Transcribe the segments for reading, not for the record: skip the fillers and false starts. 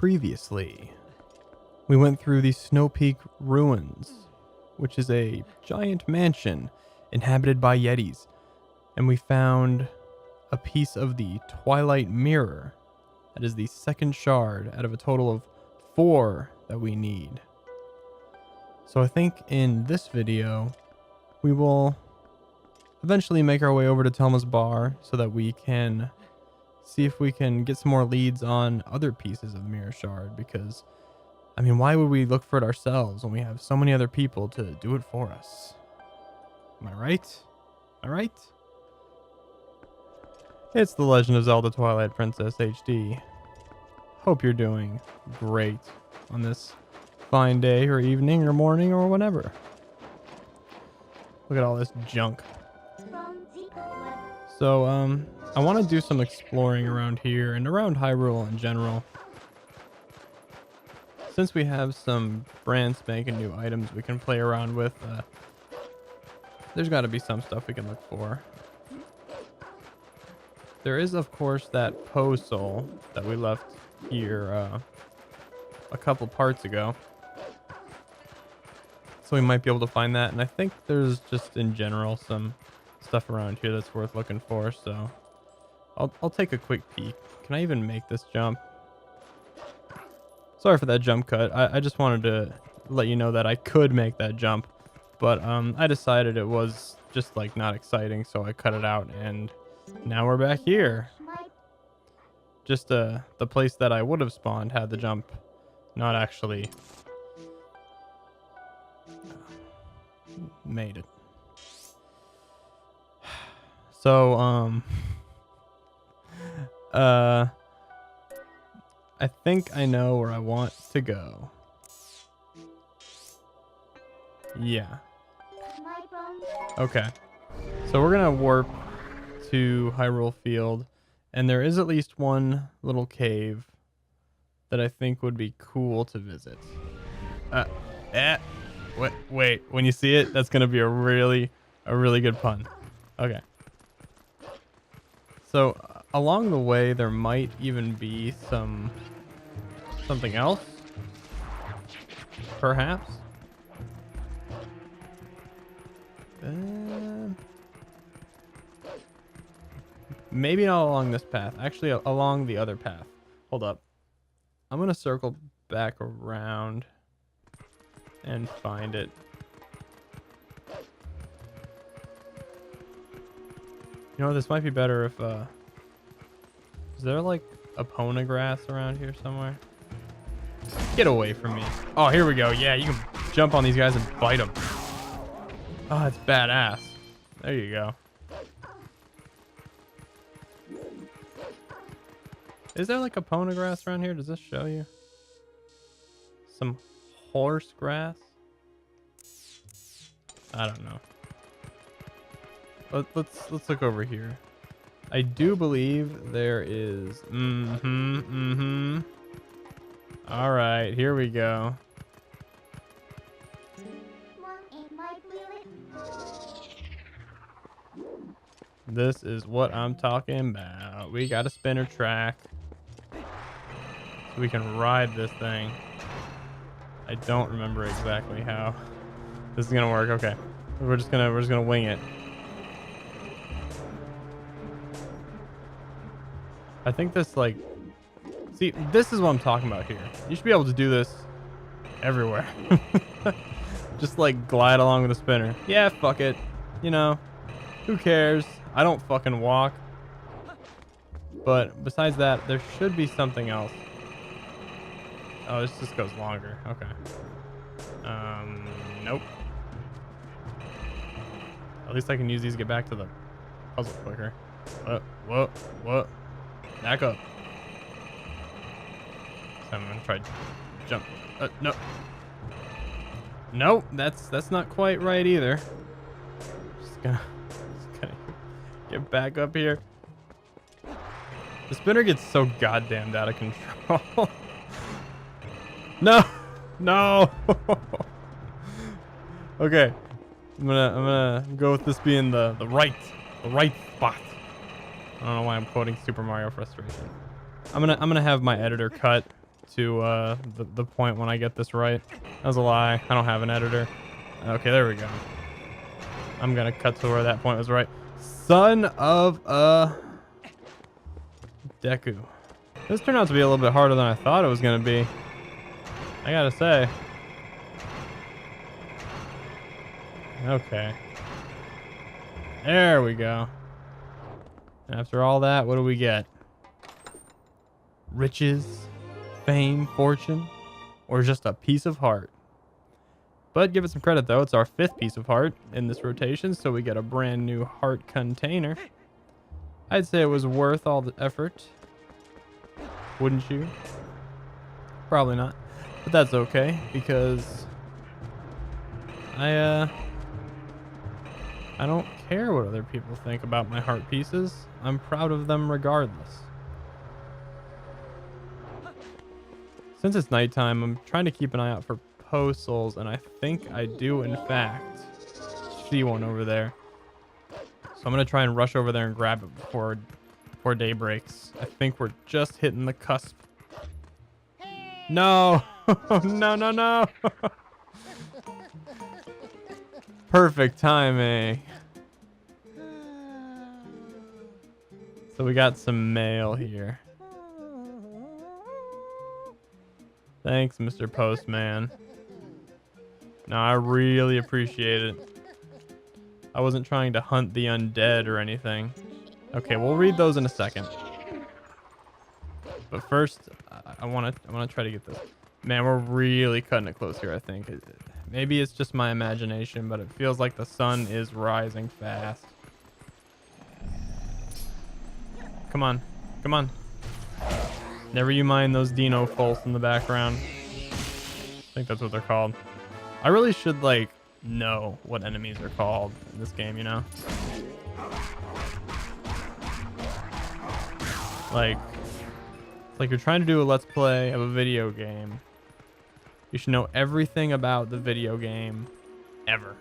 Previously, we went through the Snow Peak Ruins, which is a giant mansion inhabited by Yetis, and we found a piece of the Twilight Mirror. That is the second shard out of a total of 4 that we need. So I think in this video, we will eventually make our way over to Telma's bar so that we can see if we can get some more leads on other pieces of Mirror Shard, because I mean, why would we look for it ourselves when we have so many other people to do it for us? Am I right? All right. It's The Legend of Zelda Twilight Princess HD. Hope you're doing great on this fine day or evening or morning or whatever. Look at all this junk. So, I want to do some exploring around here and around Hyrule in general. Since we have some brand spanking new items we can play around with, there's got to be some stuff we can look for. There is, of course, that Poe Soul that we left here a couple parts ago. So we might be able to find that. And I think there's just in general some stuff around here that's worth looking for. So I'll take a quick peek. Can I even make this jump? Sorry for that jump cut. I just wanted to let you know that I could make that jump. But I decided it was just like not exciting. So I cut it out and now we're back here. Just the place that I would have spawned had the jump not actually made it. So I think I know where I want to go. Yeah. Okay. So we're gonna warp to Hyrule Field, and there is at least one little cave that I think would be cool to visit. Wait, when you see it, that's gonna be a really good pun. Okay. So along the way, there might even be something else, perhaps. Maybe not along this path. Actually, along the other path. Hold up. I'm gonna circle back around and find it. You know, this might be better if is there like a Ponagrass around here somewhere? Get away from me. Oh, here we go. Yeah, you can jump on these guys and bite them. Oh, that's badass. There you go. Is there like a Ponagrass around here? Does this show you? Some horse grass? I don't know. Let's look over here. I do believe there is. All right, here we go. This is what I'm talking about. We got a spinner track, so we can ride this thing. I don't remember exactly how this is gonna work. Okay, we're just gonna wing it. I think this like, see, this is what I'm talking about here. You should be able to do this everywhere. Just like glide along with a spinner. Yeah, fuck it. You know, who cares? I don't fucking walk. But besides that, there should be something else. Oh, this just goes longer. Okay. Nope. At least I can use these to get back to the puzzle quicker. Whoa. Back up. So I'm gonna try to jump. No. Nope, that's not quite right either. Just gonna get back up here. The spinner gets so goddamn out of control. No. Okay, I'm gonna go with this being the right spot. I don't know why I'm quoting Super Mario Frustration. I'm gonna have my editor cut to the point when I get this right. That was a lie. I don't have an editor. Okay, there we go. I'm gonna cut to where that point was right. Son of a Deku. This turned out to be a little bit harder than I thought it was gonna be. I gotta say. Okay. There we go. And after all that, what do we get? Riches, fame, fortune, or just a piece of heart? But give it some credit though, it's our 5th piece of heart in this rotation, so we get a brand new heart container. I'd say it was worth all the effort. Wouldn't you? Probably not. But that's okay, because I don't care what other people think about my heart pieces. I'm proud of them regardless. Since it's nighttime, I'm trying to keep an eye out for postals, and I think I do in fact see one over there. So I'm gonna try and rush over there and grab it before day breaks. I think we're just hitting the cusp. No! No, no, no! Perfect timing. So we got some mail here. Thanks, Mr. Postman. No, I really appreciate it. I wasn't trying to hunt the undead or anything. Okay, we'll read those in a second. But first, I want to try to get this. Man, we're really cutting it close here, I think. Maybe it's just my imagination, but it feels like the sun is rising fast. Come on. Come on. Never you mind those Dino Folks in the background. I think that's what they're called. I really should, like, know what enemies are called in this game, you know? Like you're trying to do a let's play of a video game. You should know everything about the video game ever.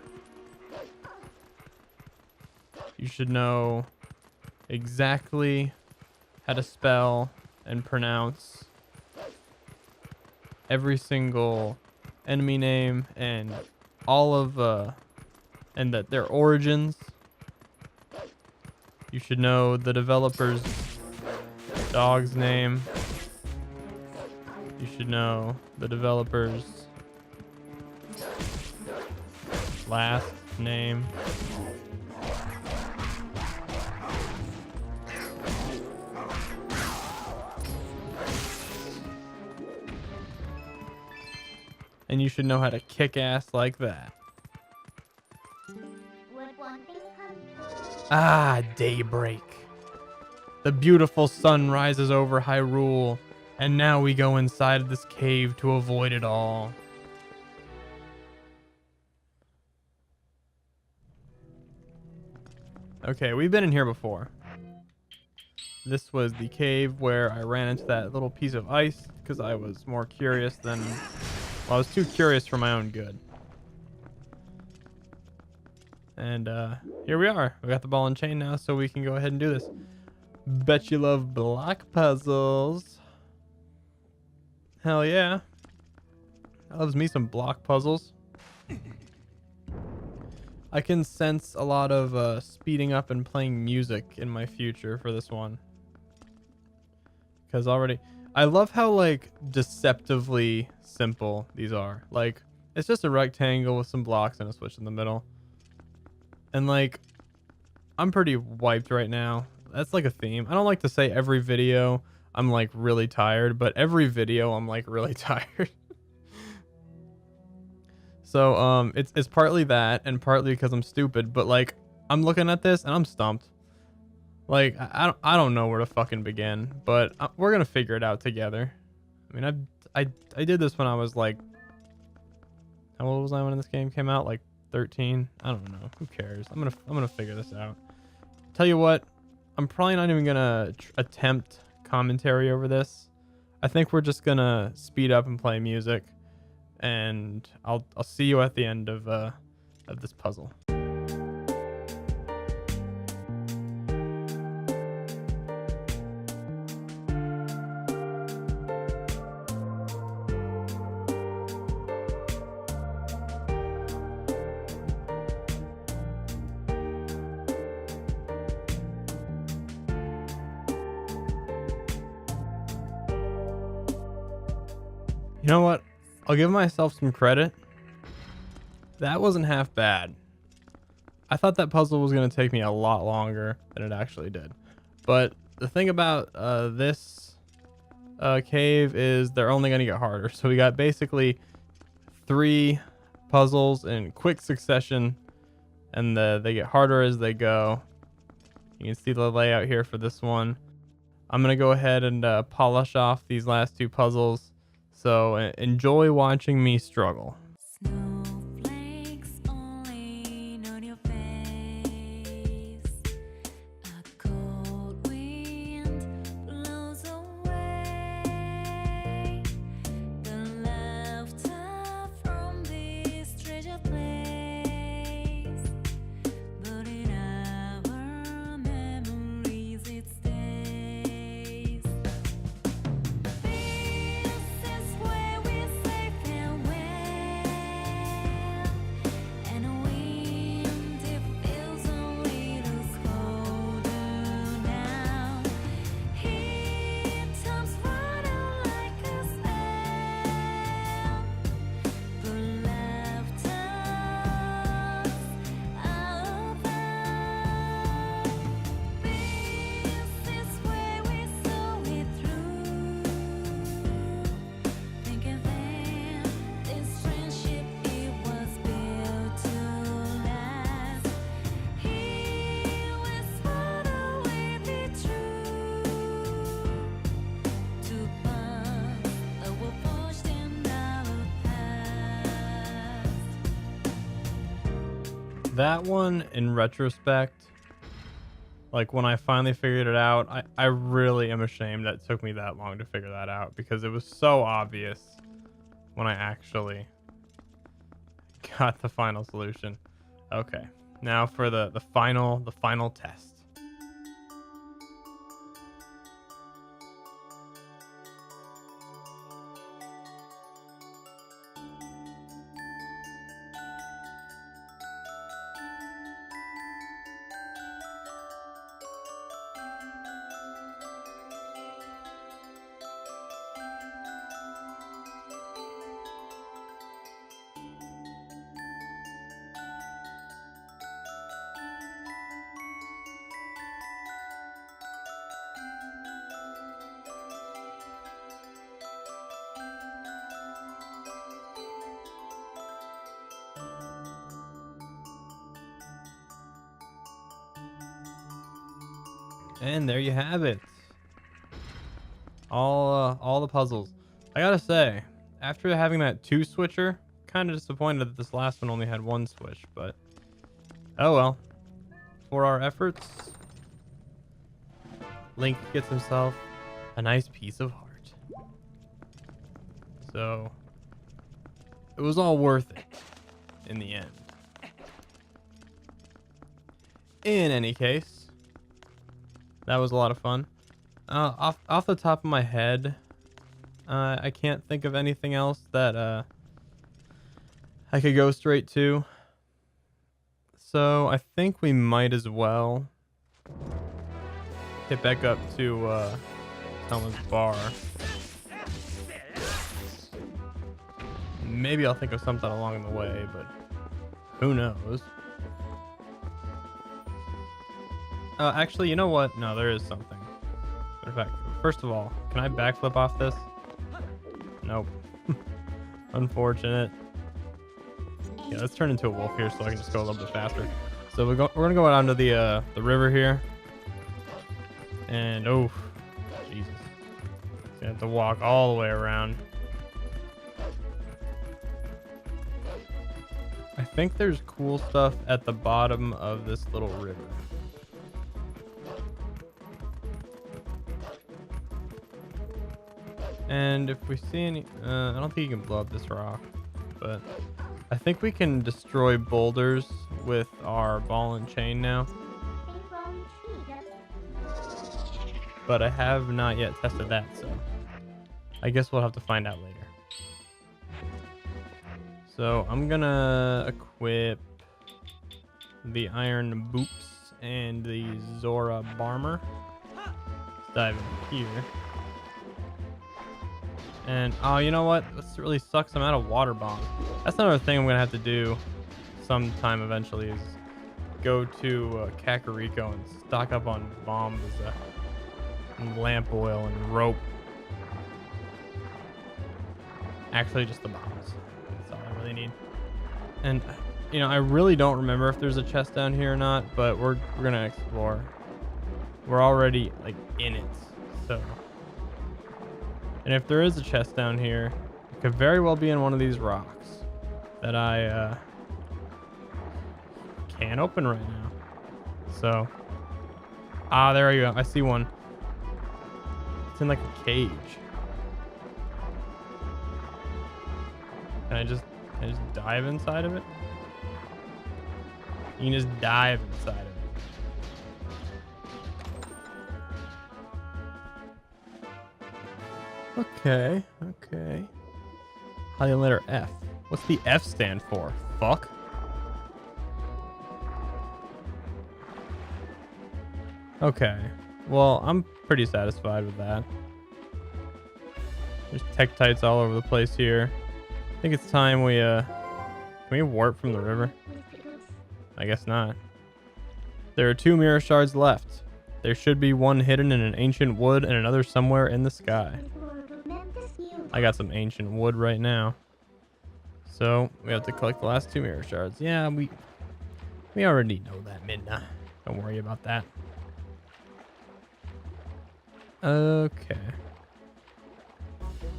You should know exactly how to spell and pronounce every single enemy name and all of and that their origins. You should know the developer's dog's name. You should know the developer's last name. And you should know how to kick ass like that. Ah, daybreak. The beautiful sun rises over Hyrule, and now we go inside of this cave to avoid it all. Okay, we've been in here before. This was the cave where I ran into that little piece of ice because I was more curious than... Well, I was too curious for my own good. And here we are. We got the ball and chain now, so we can go ahead and do this. Bet you love block puzzles. Hell yeah. Loves me some block puzzles. I can sense a lot of speeding up and playing music in my future for this one. Because already... I love how, like, deceptively simple these are. Like, it's just a rectangle with some blocks and a switch in the middle. And, like, I'm pretty wiped right now. That's, like, a theme. I don't like to say every video I'm, like, really tired, but every video I'm, like, really tired. So, it's partly that and partly because I'm stupid, but, like, I'm looking at this and I'm stumped. Like, I don't know where to fucking begin, but we're gonna figure it out together. I mean, I did this when I was like, how old was I when this game came out? Like 13? I don't know. Who cares? I'm gonna figure this out. Tell you what, I'm probably not even gonna attempt commentary over this. I think we're just gonna speed up and play music, and I'll see you at the end of this puzzle. You know what? I'll give myself some credit. That wasn't half bad. I thought that puzzle was going to take me a lot longer than it actually did. But the thing about this cave is they're only going to get harder. So we got basically 3 puzzles in quick succession, and they get harder as they go. You can see the layout here for this one. I'm going to go ahead and polish off these last 2 puzzles. So enjoy watching me struggle. Snowflakes only on your face. A cold wind blows away the laughter from this treasure place. But in our memories it stays. This is where we say farewell, and wind it feels a little colder now. Heat turns running like a spell, but laughter above. This is where we saw it through. Thinking then this friendship it was built to last. He whispered away the truth to bonds that were forged in our past. That one, in retrospect, like when I finally figured it out, I really am ashamed that it took me that long to figure that out, because it was so obvious when I actually got the final solution. Okay, now for the final test. And there you have it. All the puzzles. I gotta say, after having that 2 switcher, kind of disappointed that this last one only had 1 switch, but oh well. For our efforts, Link gets himself a nice piece of heart. So it was all worth it in the end. In any case, that was a lot of fun. Off the top of my head, I can't think of anything else that I could go straight to. So I think we might as well get back up to Selma's bar. Maybe I'll think of something along the way, but who knows? Actually, you know what? No, there is something. In fact, first of all, can I backflip off this? Nope. Unfortunate. Yeah, let's turn into a wolf here so I can just go a little bit faster. So we're gonna go down to the river here. And oh, Jesus. Gonna have to walk all the way around. I think there's cool stuff at the bottom of this little river. And if we see any, I don't think you can blow up this rock, but I think we can destroy boulders with our ball and chain now. But I have not yet tested that, so I guess we'll have to find out later. So I'm gonna equip the iron boots and the Zora Barmer. Let's dive in here. And oh, you know what? This really sucks. I'm out of water bombs. That's another thing I'm gonna have to do sometime eventually is go to Kakariko and stock up on bombs, and lamp oil and rope. Actually, just the bombs. That's all I really need. And you know, I really don't remember if there's a chest down here or not, but we're gonna explore. We're already like in it, so. And if there is a chest down here, it could very well be in one of these rocks that I can't open right now. So, there you go. I see one. It's in like a cage. Can I just dive inside of it? You can just dive inside of it. Okay. How do you letter F? What's the F stand for? Fuck. Okay. Well, I'm pretty satisfied with that. There's tektites all over the place here. I think it's time we can we warp from the river? I guess not. There are 2 mirror shards left. There should be one hidden in an ancient wood and another somewhere in the sky. I got some ancient wood right now. So we have to collect the last 2 mirror shards. Yeah, we already know that, Midna. Don't worry about that. Okay.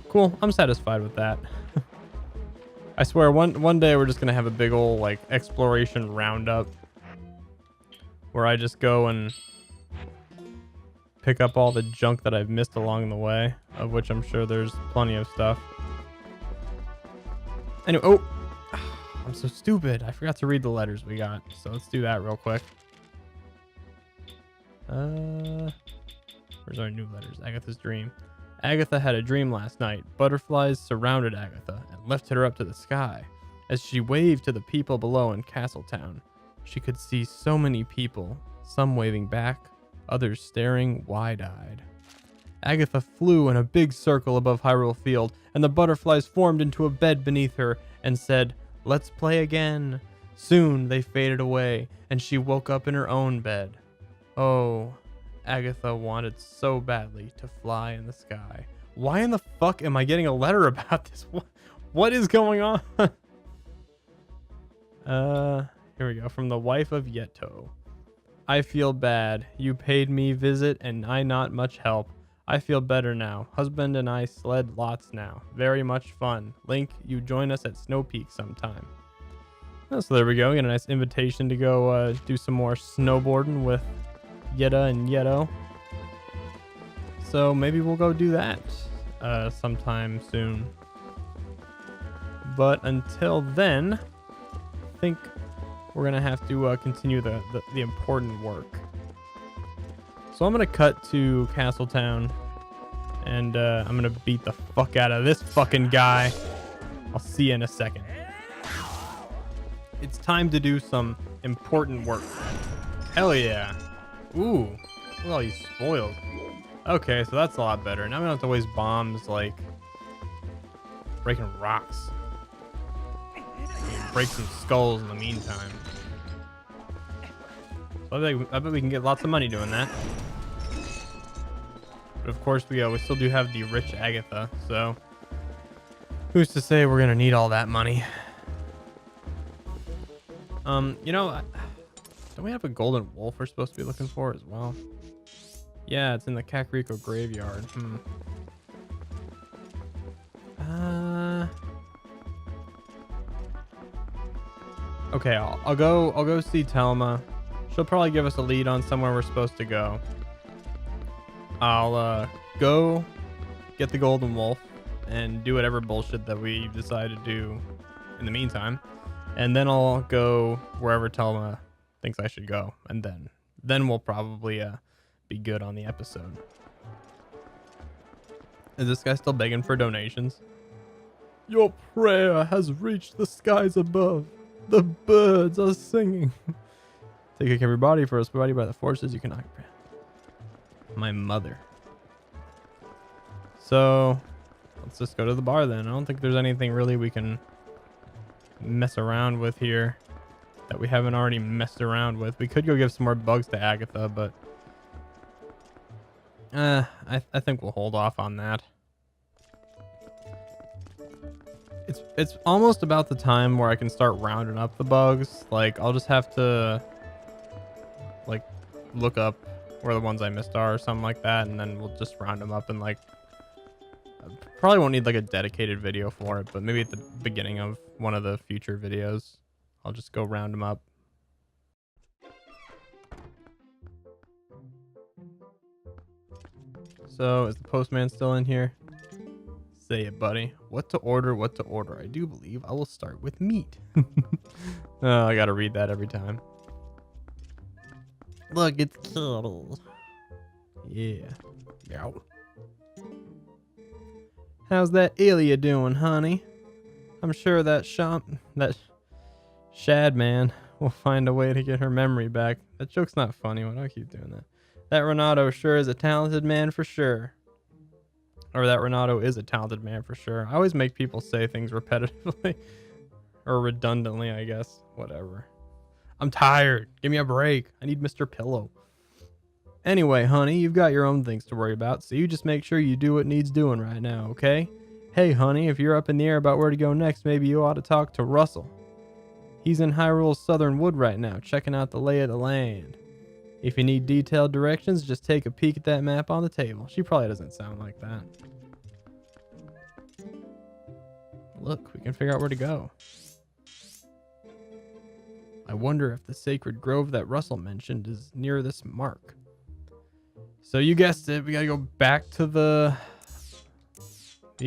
Cool. I'm satisfied with that. I swear one day we're just gonna have a big old like exploration roundup where I just go and pick up all the junk that I've missed along the way, of which I'm sure there's plenty of stuff. Anyway, oh, I'm so stupid. I forgot to read the letters we got. So let's do that real quick. Where's our new letters? Agatha's dream. Agatha had a dream last night. Butterflies surrounded Agatha and lifted her up to the sky. As she waved to the people below in Castletown, she could see so many people, some waving back, others staring wide-eyed. Agatha flew in a big circle above Hyrule Field, and the butterflies formed into a bed beneath her and said, "Let's play again." Soon they faded away, and she woke up in her own bed. Oh, Agatha wanted so badly to fly in the sky. Why in the fuck am I getting a letter about this? What is going on? Here we go. From the wife of Yeto. I feel bad. You paid me visit and I not much help. I feel better now. Husband and I sled lots now. Very much fun. Link, you join us at Snow Peak sometime. Oh, so there we go. We got a nice invitation to go do some more snowboarding with Yetta and Yeto. So maybe we'll go do that sometime soon. But until then, I think we're gonna have to continue the important work. So I'm gonna cut to Castletown, and I'm gonna beat the fuck out of this fucking guy. I'll see you in a second. It's time to do some important work. Hell yeah. Ooh, look at all these spoils. Okay, so that's a lot better. Now we don't have to waste bombs like breaking rocks. Break some skulls in the meantime. I bet we can get lots of money doing that. But of course we still do have the rich Agatha, so who's to say we're gonna need all that money? You know, don't we have a golden wolf we're supposed to be looking for as well? Yeah, it's in the Kakariko graveyard. Okay, I'll go see Telma. She'll probably give us a lead on somewhere we're supposed to go. I'll go get the golden wolf and do whatever bullshit that we decide to do in the meantime, and then I'll go wherever Telma thinks I should go, and then we'll probably be good on the episode. Is this guy still begging for donations? Your prayer has reached the skies above. The birds are singing. Take care of your body, for us body by the forces you cannot comprehend. My mother. So let's just go to the bar then. I don't think there's anything really we can mess around with here that we haven't already messed around with. We could go give some more bugs to Agatha, but I think we'll hold off on that. It's almost about the time where I can start rounding up the bugs. Like, I'll just have to like look up where the ones I missed are or something like that, and then we'll just round them up. And like, probably won't need like a dedicated video for it, but maybe at the beginning of one of the future videos, I'll just go round them up. So, is the postman still in here? Say it, buddy. What to order, what to order. I do believe I will start with meat. Oh, I gotta read that every time. Look, it's Cuddles. Yeah. Meow. How's that Ilya doing, honey? I'm sure that Shad man will find a way to get her memory back. That joke's not funny. Why do I keep doing that? That Renato sure is a talented man for sure. Or that Renato is a talented man for sure. I always make people say things repetitively. Or redundantly, I guess. Whatever. I'm tired. Give me a break. I need Mr. Pillow. Anyway, honey, you've got your own things to worry about, so you just make sure you do what needs doing right now, okay? Hey, honey, if you're up in the air about where to go next, maybe you ought to talk to Rusl. He's in Hyrule's southern wood right now, checking out the lay of the land. If you need detailed directions, just take a peek at that map on the table. She probably doesn't sound like that. Look, we can figure out where to go. I wonder if the sacred grove that Rusl mentioned is near this mark. So you guessed it, we gotta go back to the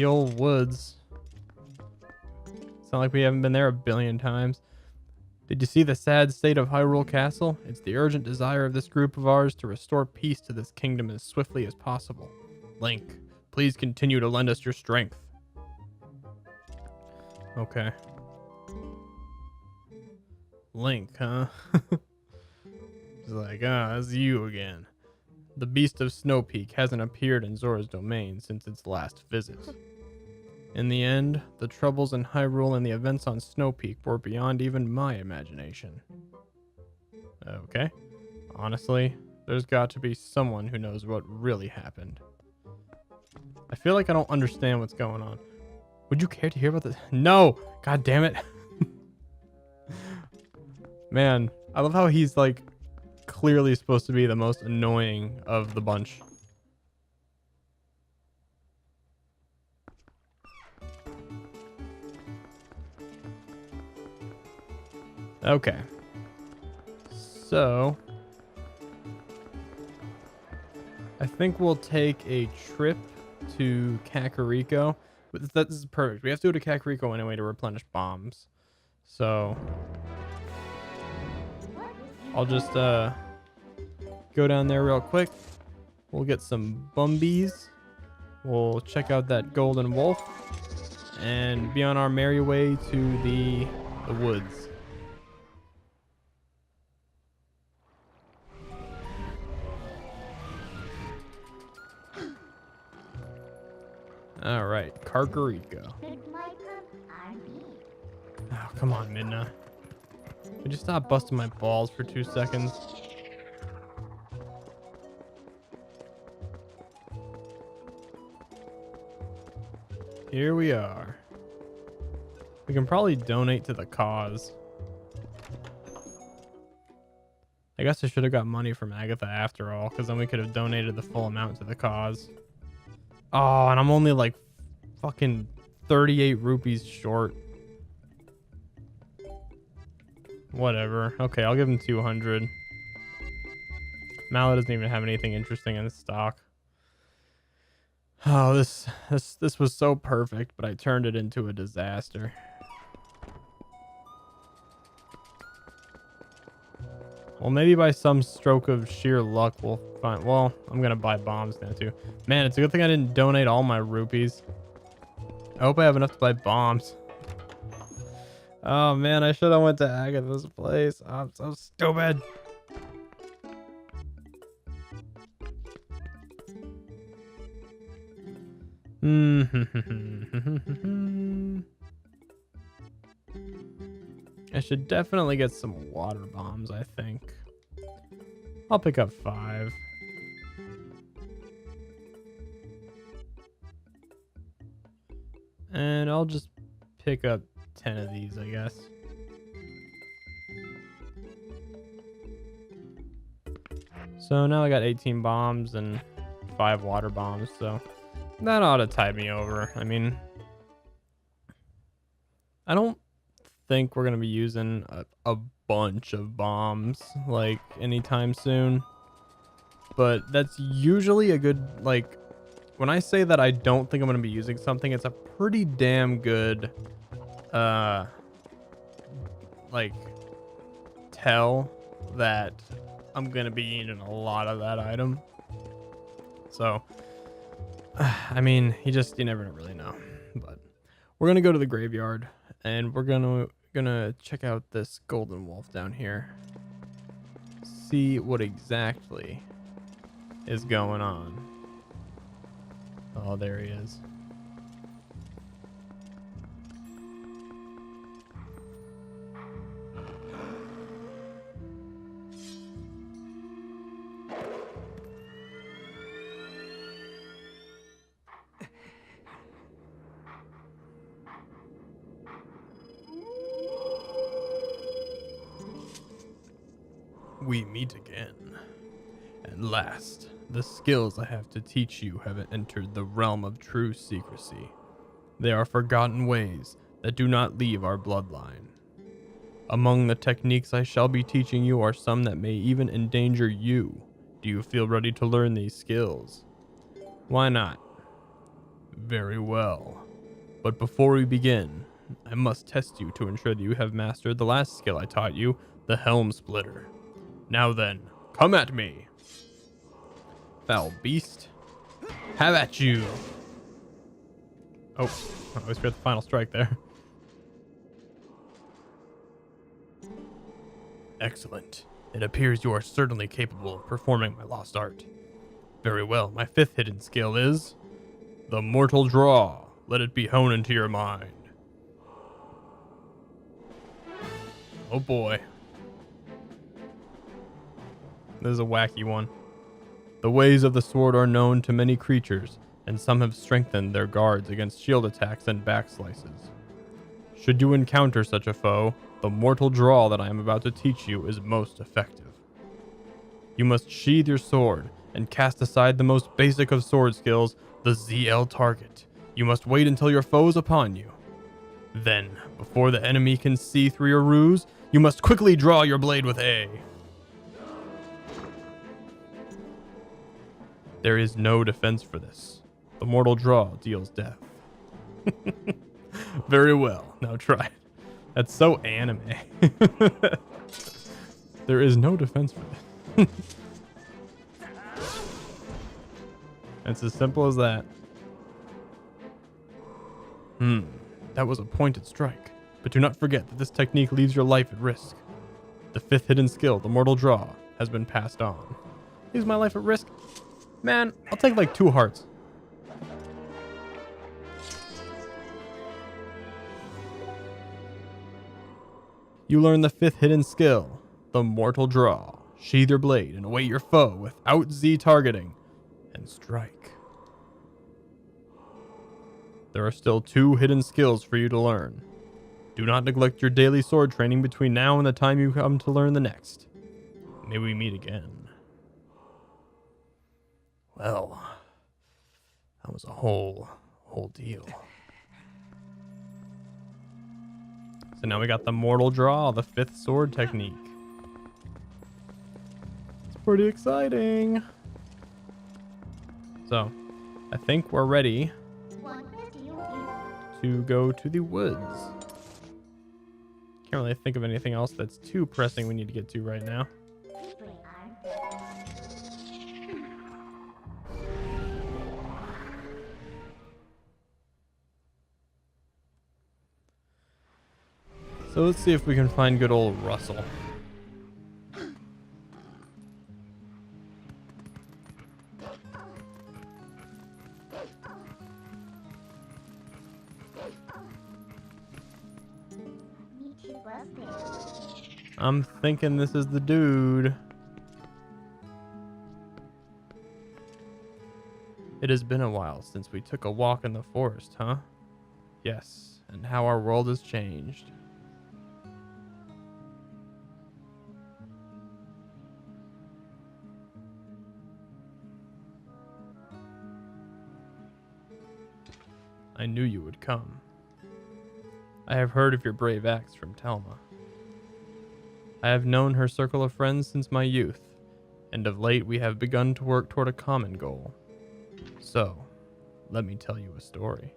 old woods. It's not like we haven't been there a billion times. Did you see the sad state of Hyrule Castle? It's the urgent desire of this group of ours to restore peace to this kingdom as swiftly as possible. Link, please continue to lend us your strength. Okay. Link, huh? It's like, it's you again. The beast of Snow Peak hasn't appeared in Zora's domain since its last visit. In the end, the troubles in Hyrule and the events on Snow Peak were beyond even my imagination. Okay. Honestly, there's got to be someone who knows what really happened. I feel like I don't understand what's going on. Would you care to hear about this? No! God damn it. Man, I love how he's like clearly supposed to be the most annoying of the bunch. Okay. So I think we'll take a trip to Kakariko. This is perfect. We have to go to Kakariko anyway to replenish bombs. So I'll just go down there real quick. We'll get some bumbies. We'll check out that golden wolf and be on our merry way to the woods. All right, Kakariko. Oh, come on, Midna. Would you stop busting my balls for 2 seconds? Here we are. We can probably donate to the cause. I guess I should have got money from Agatha after all, because then we could have donated the full amount to the cause. Oh, and I'm only like fucking 38 rupees short. Whatever. Okay, I'll give him 200. Mallet doesn't even have anything interesting in his stock. Oh, this was so perfect, but I turned it into a disaster. Well, maybe by some stroke of sheer luck we'll find... Well, I'm gonna buy bombs now too. Man, it's a good thing I didn't donate all my rupees. I hope I have enough to buy bombs. Oh man, I should have went to Agatha's place. I'm so stupid. I should definitely get some water bombs, I think. I'll pick up 5. And I'll just pick up 10 of these, I guess. So now I got 18 bombs and 5 water bombs, so that ought to tide me over. I mean, I don't think we're going to be using a bunch of bombs, like, anytime soon. But that's usually a good, like, when I say that I don't think I'm going to be using something, it's a pretty damn good, like, tell that I'm going to be eating a lot of that item. So, I mean, you never really know. But we're going to go to the graveyard, and we're gonna check out this golden wolf down here. See what exactly is going on. Oh, there he is. We meet again. At last, the skills I have to teach you have entered the realm of true secrecy. They are forgotten ways that do not leave our bloodline. Among the techniques I shall be teaching you are some that may even endanger you. Do you feel ready to learn these skills? Why not? Very well. But before we begin, I must test you to ensure that you have mastered the last skill I taught you, the Helm Splitter. Now then, come at me. Foul beast. Have at you. Oh, I always forget the final strike there. Excellent. It appears you are certainly capable of performing my lost art. Very well, my 5th hidden skill is the Mortal Draw. Let it be honed into your mind. Oh boy. This is a wacky one. The ways of the sword are known to many creatures, and some have strengthened their guards against shield attacks and back slices. Should you encounter such a foe, the mortal draw that I am about to teach you is most effective. You must sheathe your sword and cast aside the most basic of sword skills, the ZL target. You must wait until your foe is upon you. Then, before the enemy can see through your ruse, you must quickly draw your blade with A. There is no defense for this. The mortal draw deals death. Very well. Now try it. That's so anime. There is no defense for this. It's as simple as that. That was a pointed strike. But do not forget that this technique leaves your life at risk. The 5th hidden skill, the mortal draw, has been passed on. Leaves my life at risk? Man, I'll take like 2 hearts. You learn the 5th hidden skill, the Mortal Draw. Sheathe your blade and await your foe without Z targeting, and strike. There are still 2 hidden skills for you to learn. Do not neglect your daily sword training between now and the time you come to learn the next. May we meet again. Well, that was a whole deal. So now we got the Mortal Draw, the 5th sword technique. It's pretty exciting. So, I think we're ready to go to the woods. Can't really think of anything else that's too pressing we need to get to right now. So let's see if we can find good old Rusl. I'm thinking this is the dude. It has been a while since we took a walk in the forest, huh? Yes, and how our world has changed. I knew you would come. I have heard of your brave acts from Telma. I have known her circle of friends since my youth, and of late we have begun to work toward a common goal. So, let me tell you a story.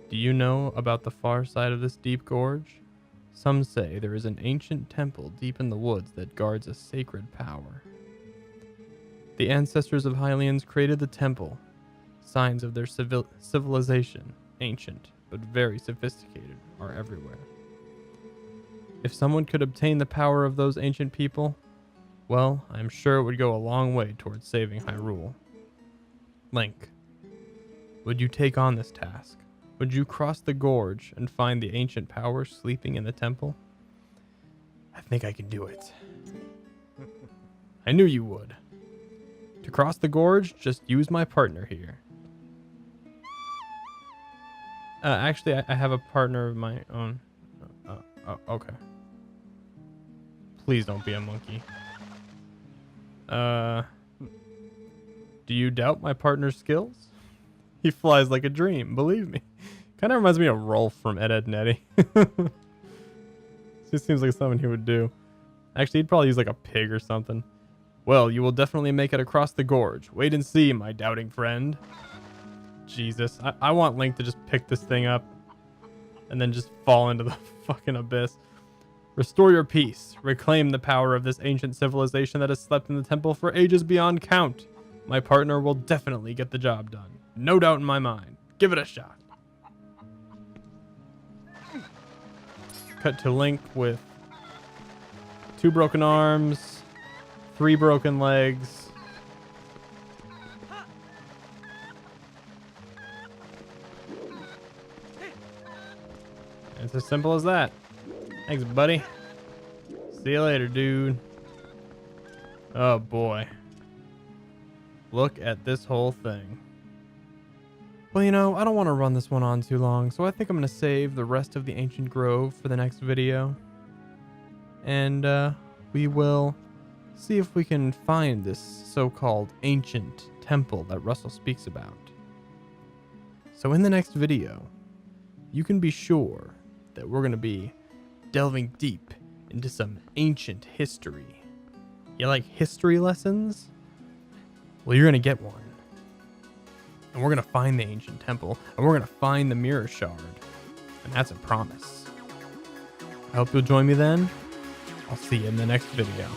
Do you know about the far side of this deep gorge? Some say there is an ancient temple deep in the woods that guards a sacred power. The ancestors of Hylians created the temple. Signs of their civilization, ancient but very sophisticated, are everywhere. If someone could obtain the power of those ancient people, well, I'm sure it would go a long way towards saving Hyrule. Link, would you take on this task? Would you cross the gorge and find the ancient power sleeping in the temple? I think I can do it. I knew you would. To cross the gorge, just use my partner here. Actually, I have a partner of my own. Okay. Please don't be a monkey. Do you doubt my partner's skills? He flies like a dream, believe me. Kind of reminds me of Rolf from Ed, Edd n Eddy. Just seems like something he would do. Actually, he'd probably use like a pig or something. Well, you will definitely make it across the gorge. Wait and see, my doubting friend. Jesus, I want Link to just pick this thing up and then just fall into the fucking abyss. Restore your peace. Reclaim the power of this ancient civilization that has slept in the temple for ages beyond count. My partner will definitely get the job done. No doubt in my mind. Give it a shot. Cut to Link with 2 broken arms, 3 broken legs. It's as simple as that. Thanks, buddy. See you later, dude. Oh, boy. Look at this whole thing. Well, you know, I don't want to run this one on too long, so I think I'm going to save the rest of the Ancient Grove for the next video. And we will see if we can find this so-called ancient temple that Rusl speaks about. So in the next video, you can be sure that we're going to be delving deep into some ancient history. You like history lessons? Well, you're going to get one. And we're going to find the ancient temple, and we're going to find the mirror shard. And that's a promise. I hope you'll join me then. I'll see you in the next video.